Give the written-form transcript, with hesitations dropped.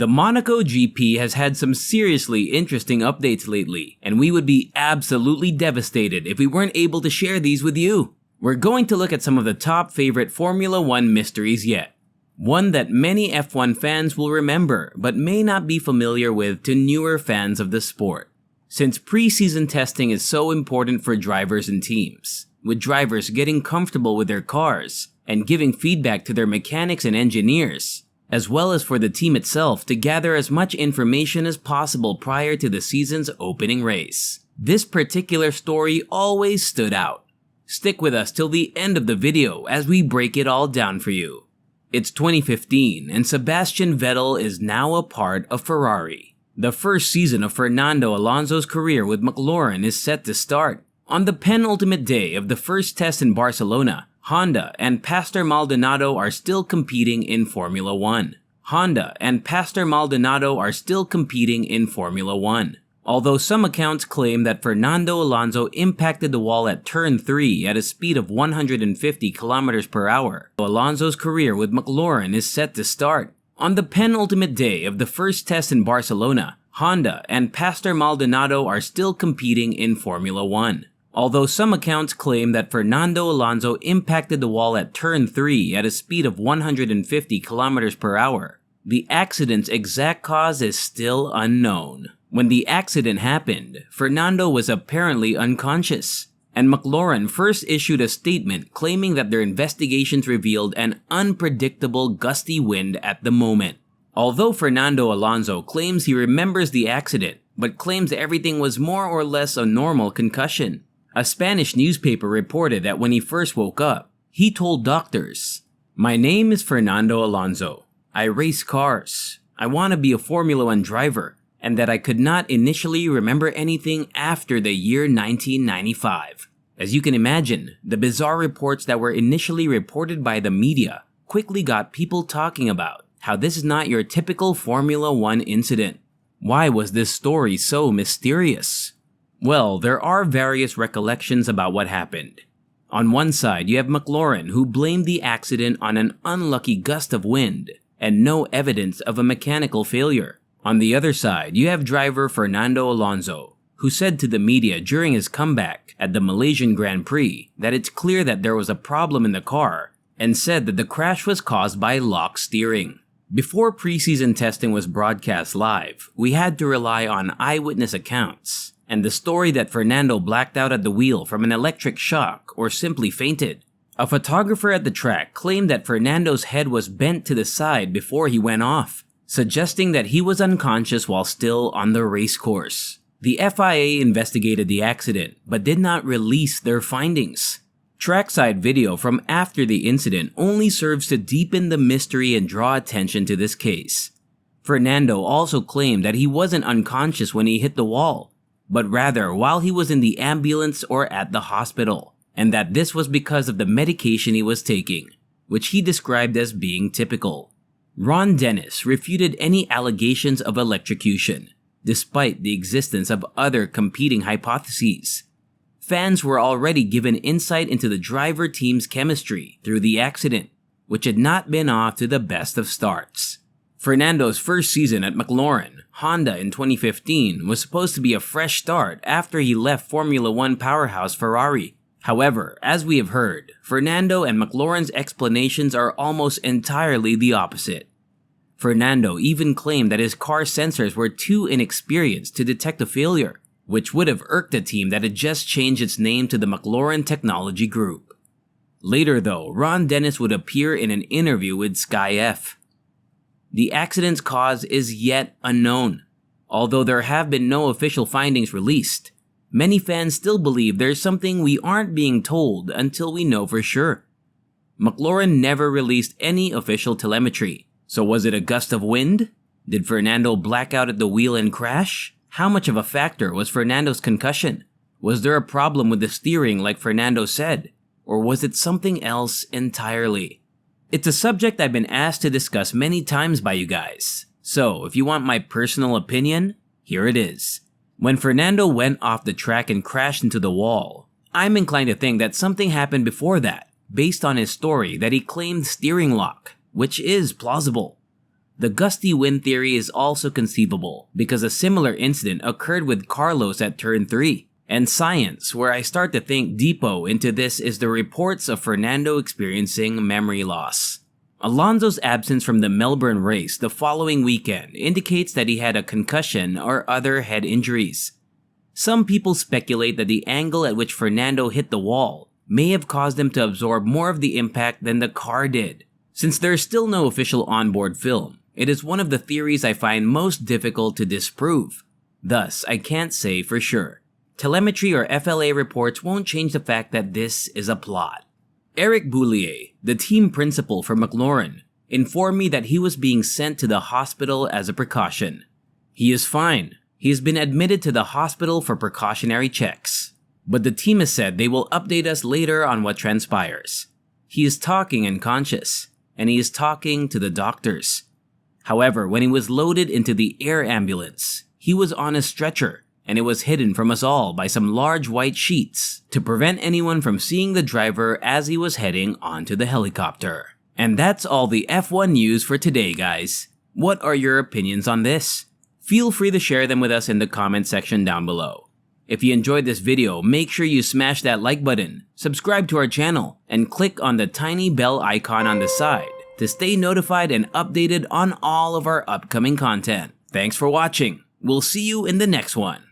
The Monaco GP has had some seriously interesting updates lately, and we would be absolutely devastated if we weren't able to share these with you. We're going to look at some of the top favorite Formula 1 mysteries yet. One that many F1 fans will remember, but may not be familiar with to newer fans of the sport. Since preseason testing is so important for drivers and teams, with drivers getting comfortable with their cars and giving feedback to their mechanics and engineers, as well as for the team itself to gather as much information as possible prior to the season's opening race. This particular story always stood out. Stick with us till the end of the video as we break it all down for you. It's 2015 and Sebastian Vettel is now a part of Ferrari. The first season of Fernando Alonso's career with McLaren is set to start. On the penultimate day of the first test in Barcelona, Honda and Pastor Maldonado are still competing in Formula 1. Although some accounts claim that Fernando Alonso impacted the wall at turn 3 at a speed of 150 km per hour, Alonso's career with McLaren is set to start. On the penultimate day of the first test in Barcelona, Honda and Pastor Maldonado are still competing in Formula 1. Although some accounts claim that Fernando Alonso impacted the wall at turn 3 at a speed of 150 km per hour, the accident's exact cause is still unknown. When the accident happened, Fernando was apparently unconscious, and McLaren first issued a statement claiming that their investigations revealed an unpredictable gusty wind at the moment. Although Fernando Alonso claims he remembers the accident, but claims everything was more or less a normal concussion, a Spanish newspaper reported that when he first woke up, he told doctors, "My name is Fernando Alonso. I race cars. I want to be a Formula 1 driver, and that I could not initially remember anything after the year 1995. As you can imagine, the bizarre reports that were initially reported by the media quickly got people talking about how this is not your typical Formula 1 incident. Why was this story so mysterious? Well, there are various recollections about what happened. On one side, you have McLaren, who blamed the accident on an unlucky gust of wind and no evidence of a mechanical failure. On the other side, you have driver Fernando Alonso, who said to the media during his comeback at the Malaysian Grand Prix that it's clear that there was a problem in the car and said that the crash was caused by lock steering. Before preseason testing was broadcast live, we had to rely on eyewitness accounts and the story that Fernando blacked out at the wheel from an electric shock or simply fainted. A photographer at the track claimed that Fernando's head was bent to the side before he went off, suggesting that he was unconscious while still on the race course. The FIA investigated the accident, but did not release their findings. Trackside video from after the incident only serves to deepen the mystery and draw attention to this case. Fernando also claimed that he wasn't unconscious when he hit the wall, but rather while he was in the ambulance or at the hospital, and that this was because of the medication he was taking, which he described as being typical. Ron Dennis refuted any allegations of electrocution, despite the existence of other competing hypotheses. Fans were already given insight into the driver team's chemistry through the accident, which had not been off to the best of starts. Fernando's first season at McLaren, Honda in 2015, was supposed to be a fresh start after he left Formula 1 powerhouse Ferrari. However, as we have heard, Fernando and McLaren's explanations are almost entirely the opposite. Fernando even claimed that his car sensors were too inexperienced to detect a failure, which would have irked the team that had just changed its name to the McLaren Technology Group. Later though, Ron Dennis would appear in an interview with Sky F. The accident's cause is yet unknown. Although there have been no official findings released, many fans still believe there's something we aren't being told until we know for sure. McLaren never released any official telemetry, so was it a gust of wind? Did Fernando black out at the wheel and crash? How much of a factor was Fernando's concussion? Was there a problem with the steering like Fernando said? Or was it something else entirely? It's a subject I've been asked to discuss many times by you guys, so if you want my personal opinion, here it is. When Fernando went off the track and crashed into the wall, I'm inclined to think that something happened before that, based on his story that he claimed steering lock, which is plausible. The gusty wind theory is also conceivable because a similar incident occurred with Carlos at turn 3. And science, where I start to think deepo into this, is the reports of Fernando experiencing memory loss. Alonso's absence from the Melbourne race the following weekend indicates that he had a concussion or other head injuries. Some people speculate that the angle at which Fernando hit the wall may have caused him to absorb more of the impact than the car did. Since there is still no official onboard film, it is one of the theories I find most difficult to disprove. Thus, I can't say for sure. Telemetry or FLA reports won't change the fact that this is a plot. Eric Boulier, the team principal for McLaren, informed me that he was being sent to the hospital as a precaution. He is fine. He has been admitted to the hospital for precautionary checks. But the team has said they will update us later on what transpires. He is talking and conscious, and he is talking to the doctors. However, when he was loaded into the air ambulance, he was on a stretcher, and it was hidden from us all by some large white sheets to prevent anyone from seeing the driver as he was heading onto the helicopter. And that's all the F1 news for today, guys. What are your opinions on this? Feel free to share them with us in the comment section down below. If you enjoyed this video, make sure you smash that like button, subscribe to our channel, and click on the tiny bell icon on the side to stay notified and updated on all of our upcoming content. Thanks for watching. We'll see you in the next one.